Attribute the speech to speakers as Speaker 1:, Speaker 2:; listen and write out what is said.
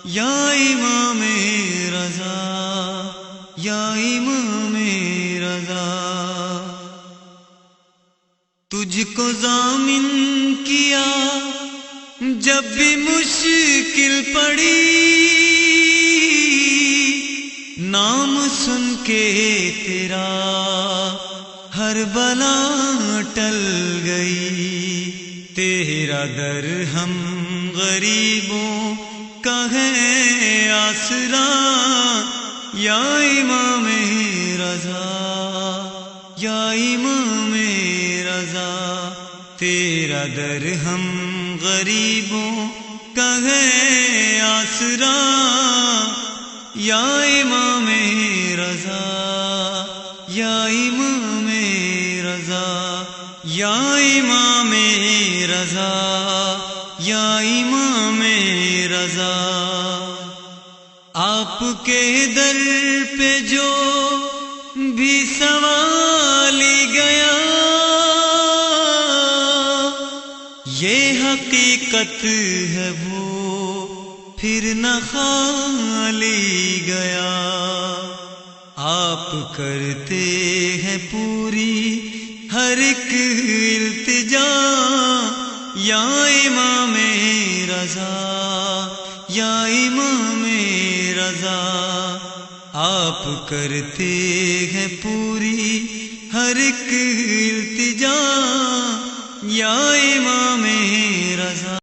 Speaker 1: یا امام رضا، یا امام رضا، تجھ کو ضامن کیا جب بھی مشکل پڑی، نام سن کے تیرا ہر بلا ٹل گئی، تیرا در ہم غریبوں کا ہے آسرا، یا امام رضا، یا امام رضا، تیرا در ہم غریبوں کا ہے آسرا، یا امام رضا، یا امام رضا، یا امام رضا، یا امام رضا، آپ کے در پہ جو بھی سوالی گیا، یہ حقیقت ہے وہ پھر نہ خالی گیا، آپ کرتے ہیں پوری ہر ایک التجا، یا امام رضا، یا امام رضا، آپ کرتے ہیں پوری ہر ایک التجا، یا امام رضا۔